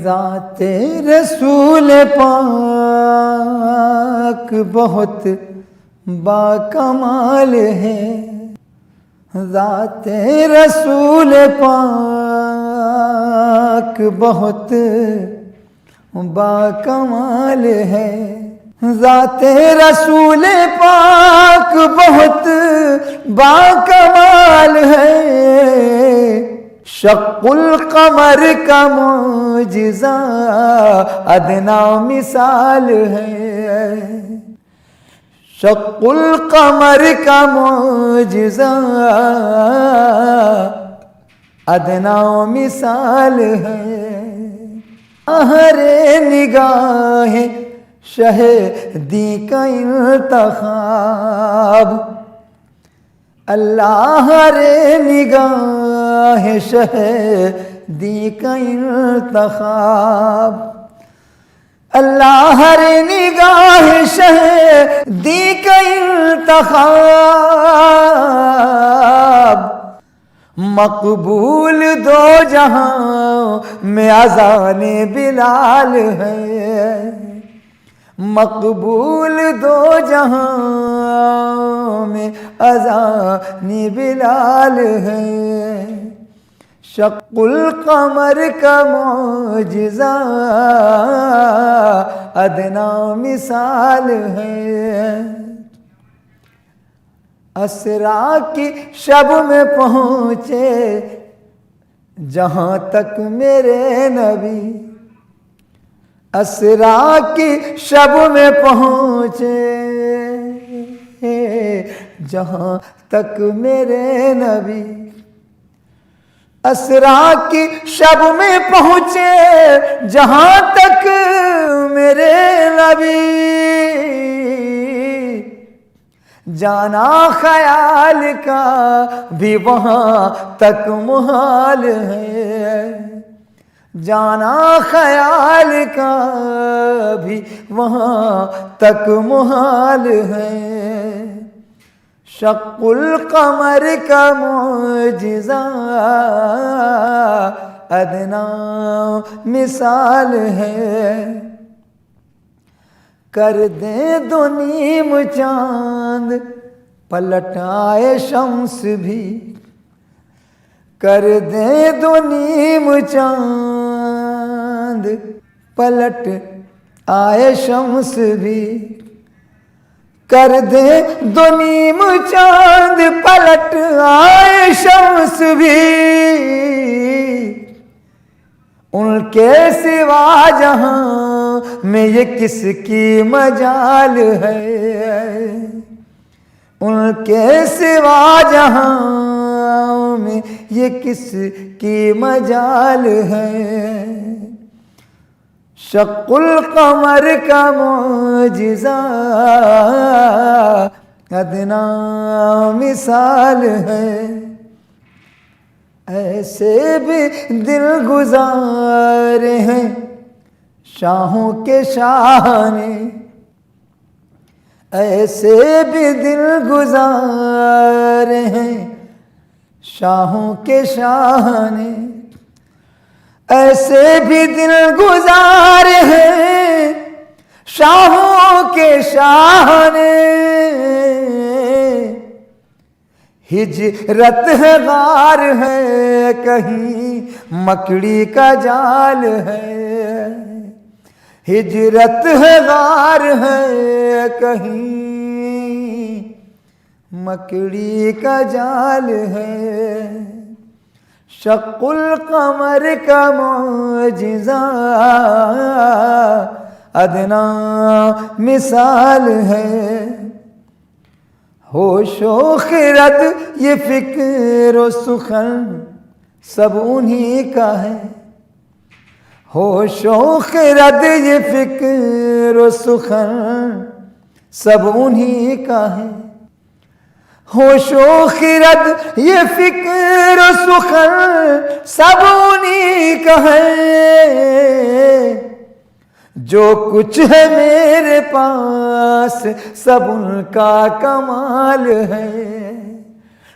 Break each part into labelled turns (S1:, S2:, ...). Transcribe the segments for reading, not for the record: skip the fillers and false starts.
S1: ज़ाते रसूल पाक बहुत बाकमाल है। ज़ाते रसूल पाक बहुत बाकमाल है। ज़ाते रसूल पाक बहुत बाकमाल है। शक्कुल कमर का मोजिज़ा अदना मिसाल है। शक्कुल कमर का मोजिज़ा अदना मिसाल है। हरे निगाहें शहदी का इंतखाब, अल्लाह रे निगाह शहदी का इंतखाब, अल्लाह रे निगाह शहदी का इंतखाब। मकबूल दो जहां में अज़ाने बिलाल है। मकबूल दो जहां में अज़ाने बिलाल है। शक्कुल कमर का मोजिज़ा अदना मिसाल है। असरा की शब में पहुँचे जहाँ तक मेरे नबी, असरा की शब में पहुँचे जहाँ तक मेरे नबी, असरा की शब में पहुँचे जहाँ तक मेरे नबी। जाना ख्याल का भी वहाँ तक मुहाल है। जाना ख्याल का भी वहाँ तक मुहाल है। शक्कुल कमर का मोजिज़ा अदना मिसाल है। कर दे दो नीम चांद पलटाए शम्स भी, कर दे दो नीम चांद पलट आए शम्स भी, कर दे दो नीम चांद पलट आए शम्स भी। उनके सिवा जहां में ये किसकी मजाल है। उनके सिवा जहां में ये किसकी मजाल है। शक्कुल कमर का मोजिज़ा अदना मिसाल है। ऐसे भी दिल गुजारे हैं शाहों के शाह ने, ऐसे भी दिल गुजारे हैं शाहों के शाह ने, ऐसे भी दिल गुजारे हैं शाहों के शाह ने। हिजरत है गार है कहीं मकड़ी का जाल है। हिजरत है गार है कहीं मकड़ी का जाल है। शक्कुल कमर का मोजिज़ा अदना मिसाल है। होशो खिरत ये फिक्र सुखन सब उन्हीं का है। होशो खिरत ये फिक्र सुखन सब उन्हीं का है। होशो खिरत ये फिक्र सुखन सब उन्हीं का है। जो कुछ है मेरे पास सब उनका कमाल है।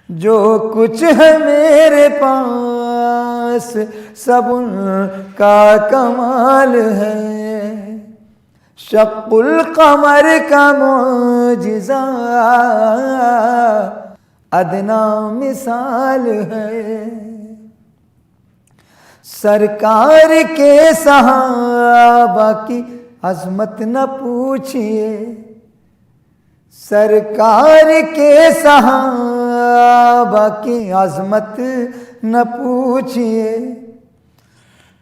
S1: जो कुछ है मेरे पास खास सब उनका कमाल है। शक्कुल कमर का मोजिज़ा अदना मिसाल है। सरकार के सहाबा की अजमत न पूछिए, सरकार के सहाबा की अजमत न पूछिए,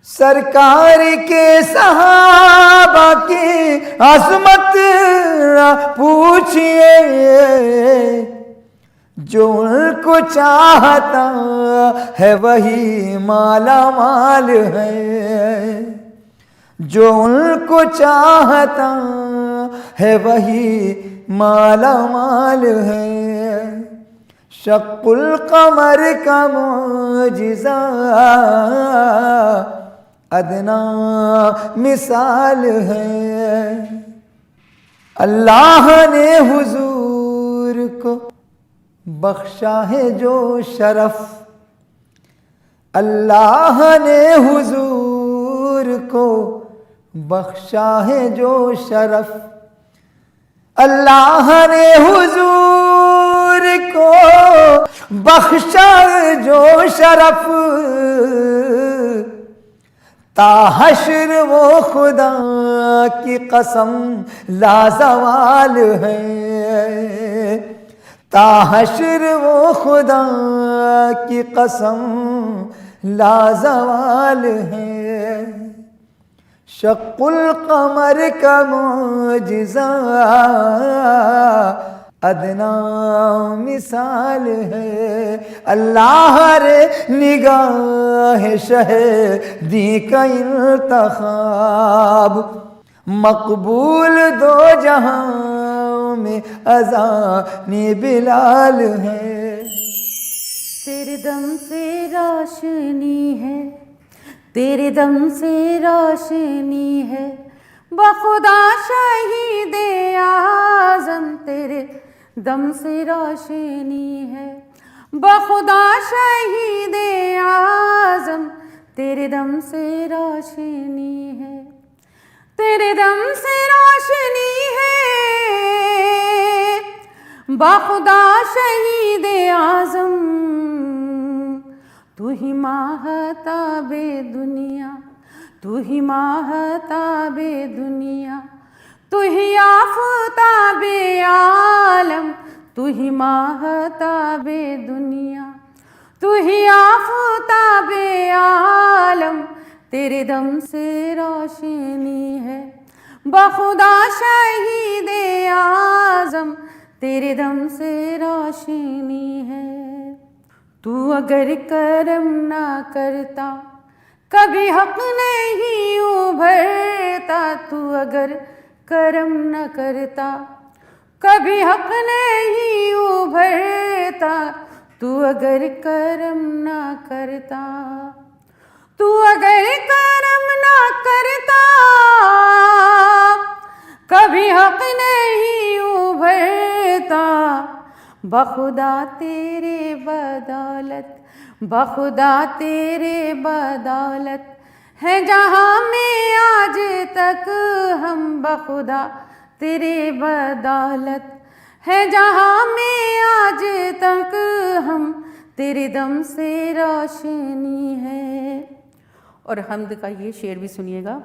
S1: सरकार के सहाबा की अजमत न पूछिए। जो उनको चाहता है वही माला माल है, जो उनको चाहता है वही माला माल है। शक्कुल कमर का मोजिज़ा अदना मिसाल है। अल्लाह ने हुजूर को बख्शा है जो शरफ, अल्लाह ने हुजूर को बख्शा है जो शरफ, अल्लाह ने हुजूर को बख्शा जो शरफ। ताहश्र वो खुदा की कसम लाजवाल है, ताहश्र वो खुदा की कसम लाजवाल है। शक्कुल कमर का मोजिज़ा अदना मिसाल है। अल्लाह रे निगाह शहदी का इंतखाब मकबूल दो जहां में अज़ानी बिलाल है।
S2: तेरे दम से रोशनी है, तेरे दम से रोशनी है, बखुदा शहीद आज़म तेरे दम से रोशनी है, बखुदा शहीद आज़म तेरे दम से रोशनी है, तेरे दम से रोशनी है, बखुदा शहीद आज़म। तू ही माहताबे दुनिया, तू ही माहताबे दुनिया, तू ही आफताबे आलम, तू ही माहताबे दुनिया, तू ही आफताबे आलम तेरे दम से रोशनी है, बखुदा शहीद आज़म तेरे दम से रोशनी है। तू अगर करम ना करता कभी हक नहीं उभरता, तू अगर करम न करता कभी हक नहीं उभरता, तू अगर करम ना करता, तू अगर करम ना करता कभी हक नहीं उभरता। बखुदा तेरे बदौलत, बखुदा तेरे बदौलत है जहाँ में आज तक हम, बखुदा तेरे बदौलत है जहाँ में आज तक हम, तेरे दम से रोशनी है। और हम्द का ये शेर भी सुनिएगा।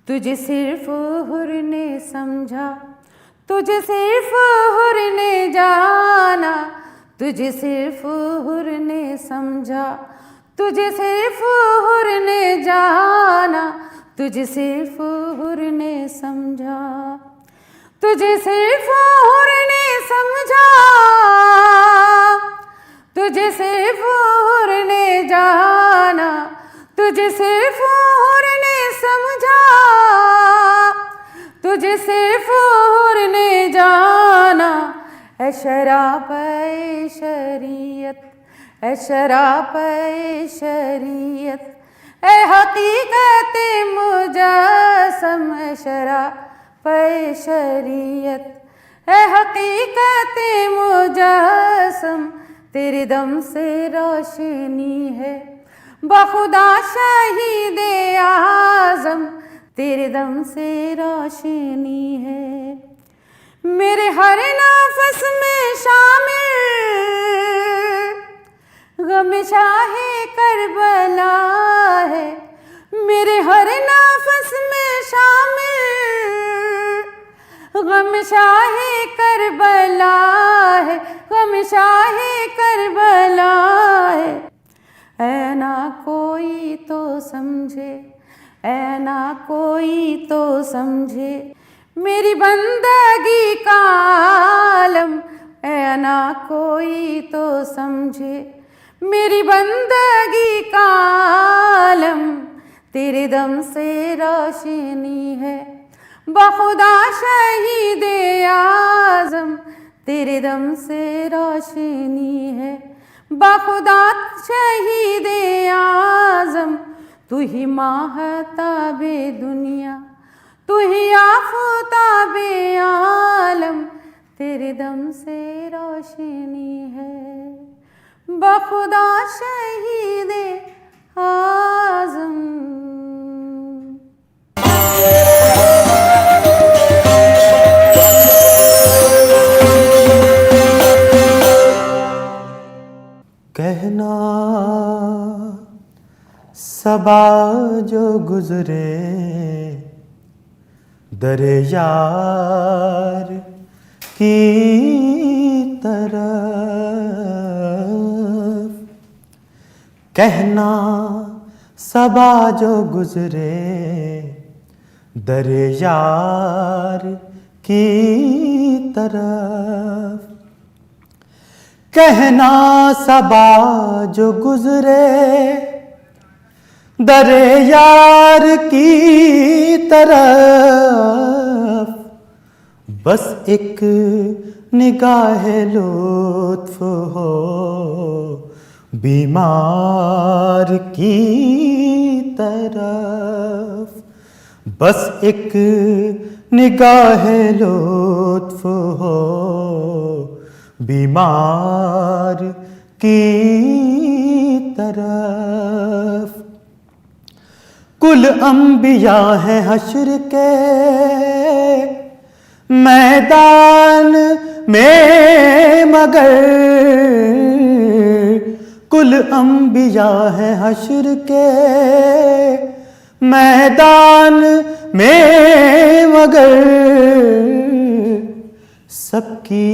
S2: तुझे सिर्फ हुर ने समझा, तुझे सिर्फ हुर ने जाना, तुझे सिर्फ हुर ने समझा, तुझे सिर्फ हुर ने जाना, तुझे सिर्फ हुर ने समझा, तुझे सिर्फ हुर ने समझा, तुझे सिर्फ हुर ने जाना, तुझे सिर्फ हुर ने समझा, तुझे सिर्फ हुर ने जाना। ऐ शराब ऐ शरीयत, ऐ शराब ऐ शरीयत, ऐ हकीकत मुजस्सम, ऐ शराब ऐ शरीयत, ऐ हकीकत मुजस्सम तेरे दम से रोशनी है, बखुदा शहीदे आज़म तेरे दम से रोशनी है। मेरे हर नफस में शामिल गम शाहे करबला है। मेरे हर नफस में शामिल गम शाहे करबला है, गम शाहे करबला है। ऐ ना कोई तो समझे, ऐ ना कोई तो समझे मेरी बंदगी का आलम। ऐ ना कोई तो समझे मेरी बंदगी का आलम तेरे दम से रोशनी है। बखुदा शहीदे आज़म तेरे दम से रोशनी है। बखुदा शहीदे आज़म तू ही माहताबे दुनिया, तू ही आफताबे आलम तेरे दम से रोशनी है। बखुदा शहीदे आज़म।
S1: कहना सबा जो गुजरे दरे यार की तरफ। कहना सबा जो गुजरे दरे यार की तरफ। कहना सबा जो गुजरे दरे यार की तरफ। बस एक निगाह लुत्फ हो बीमार की तरफ। बस एक निगाह लुत्फ हो बीमार की तरफ। कुल अंबिया है हश्र के मैदान में मगर। कुल अंबिया है हश्र के मैदान में मगर। सबकी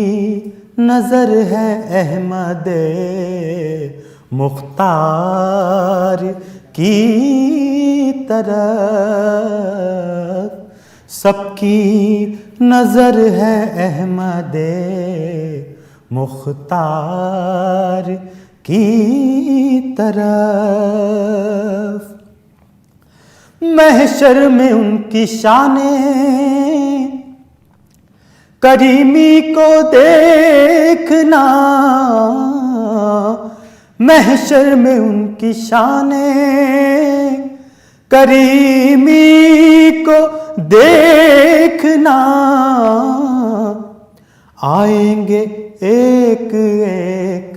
S1: नजर है अहमद मुख्तार की तरफ। सबकी नजर है अहमद मुख्तार की तरफ। महशर में उनकी शाने करीमी को देखना। महशर में उनकी शाने करीमी को देखना। आएंगे एक एक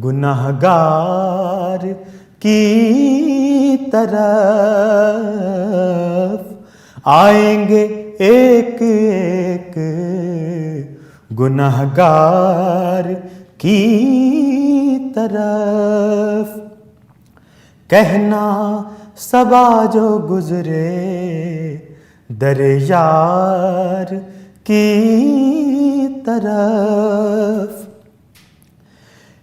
S1: गुनाहगार की तरफ। आएंगे एक एक गुनाहगार की तरफ। कहना सबा जो गुजरे दरे यार की तरफ।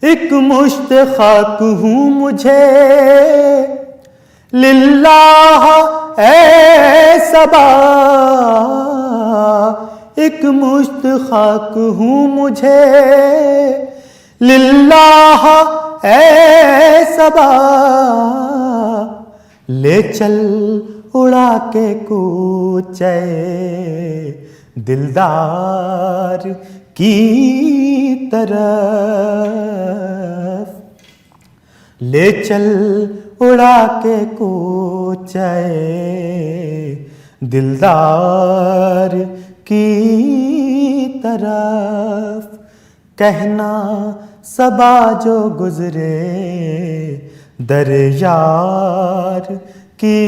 S1: एक मुश्त खाक हूँ मुझे लिल्लाह ऐ सबा। एक मुश्त खाक हूँ मुझे लिल्लाह ऐ सबा। ले चल उड़ा के कूचे दिलदार की तरफ। ले चल उड़ा के कूचे दिलदार की तरफ। कहना सबा जो गुजरे दर यार की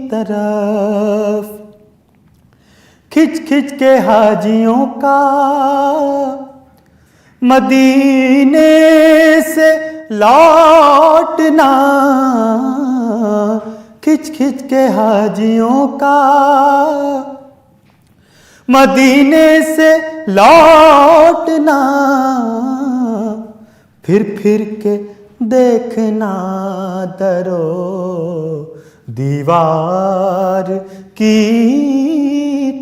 S1: तरफ। खिंच खिंच के हाजियों का मदीने से लौटना, खिंच खिंच के हाजियों का मदीने से लौटना, फिर के देखना दरो दीवार की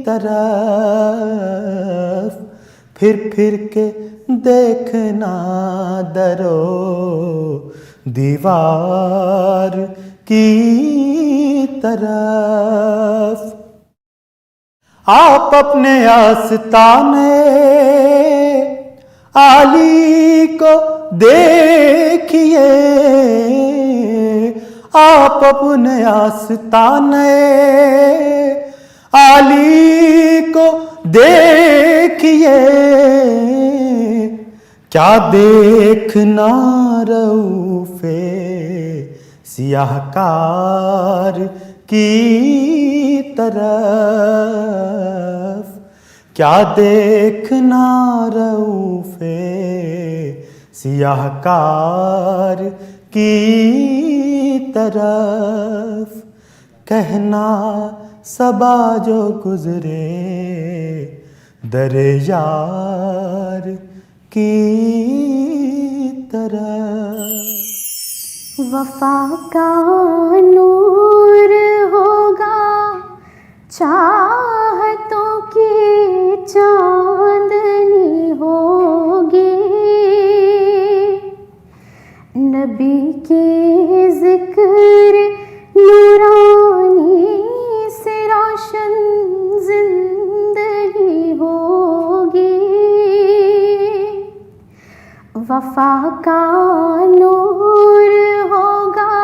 S1: तरफ, फिर के देखना दरो दीवार की तरफ। आप अपने आस्ताने आली को देखिए, आप अपने आस्ताने आली को देखिए, क्या देखना रऊफ़े सियाहकार की तरफ, क्या देखना रऊफ़े सियाहकार की तरफ। कहना सबा जो गुजरे दर यार की तरफ।
S2: वफा का नूर होगा चाहतों की चांदनी होगी, नबी के जिक्र नूरानी से रोशन जिंदगी होगी। वफा का नूर होगा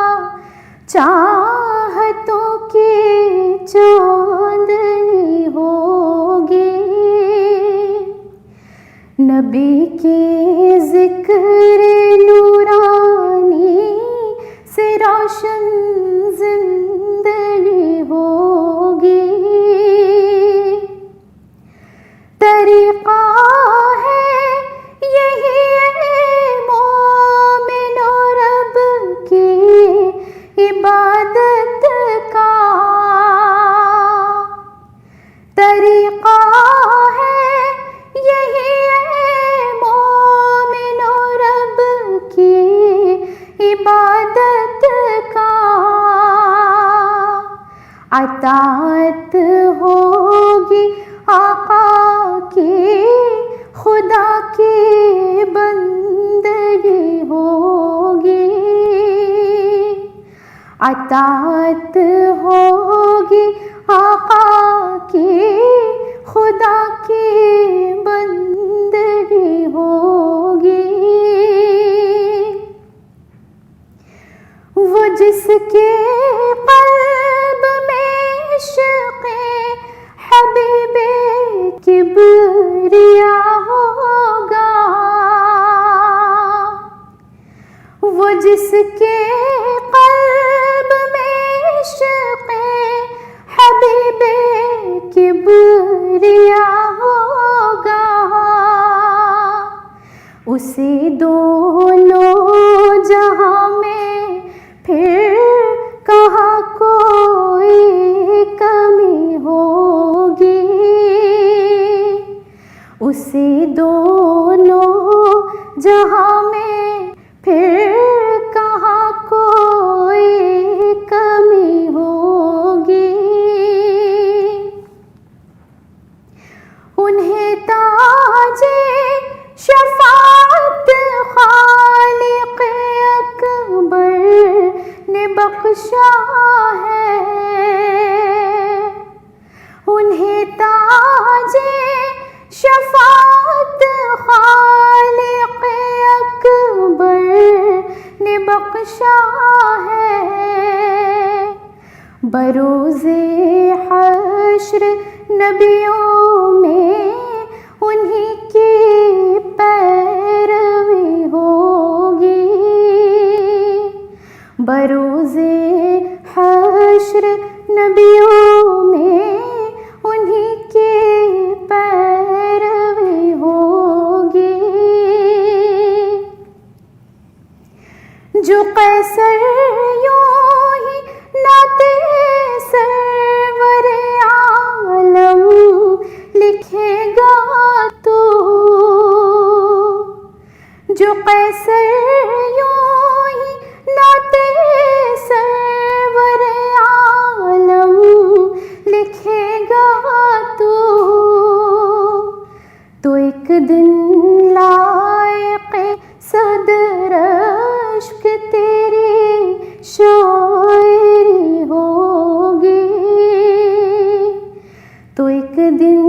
S2: चाहतों की चांदनी होगी, नबी के जिक्र नूरानी से रोशन जिंदगी होगी। तरीक़ा है यही मोमिनो रब की इबादत का, तरीक़ा है यही मोमिनो रब की इबादत का। अताअत होगी आका की, खुदा की बंदगी होगी। अताअत होगी आका की, खुदा की बंदगी होगी। वो जिसके क़ल्ब में इश्क़े हबीबे किबरिया होगा, वो जिसके क़ल्ब में इश्क़े हबीबे किबरिया होगा, उसे दोनों जहां में फिर कहाँ कोई कमी होगी, उसे दोनों जहां में फिर कहाँ कोई कमी होगी। उन्हें ताजे शफाअत खालिक़ अकबर ने बख्शा है, उन्हें ताजे शफाअत खालिक़ अकबर ने बख्शा है। बरोज़े हश्र नबियों में उन्हीं की पैरवी होगी, बरोज़े हश्र नबियों में उन्हीं के पैरवी होगी। जो कैसर यूं ही नाते सरवरे आलम लिखेगा तो, जो कैसर यूं ही नाते सरवरे आलम लिखेगा तो एक दिन लायक़े सदर अश्क तेरी शायरी होगी। तो एक दिन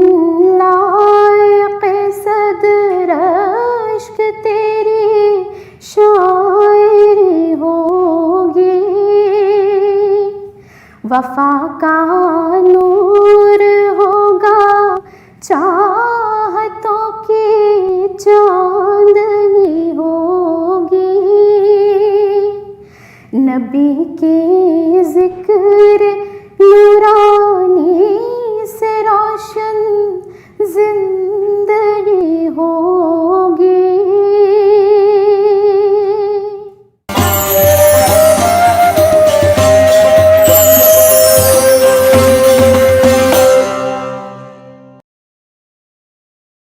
S2: लायक़े सदर अश्क तेरी शायरी होगी। वफ़ा का नूर होगा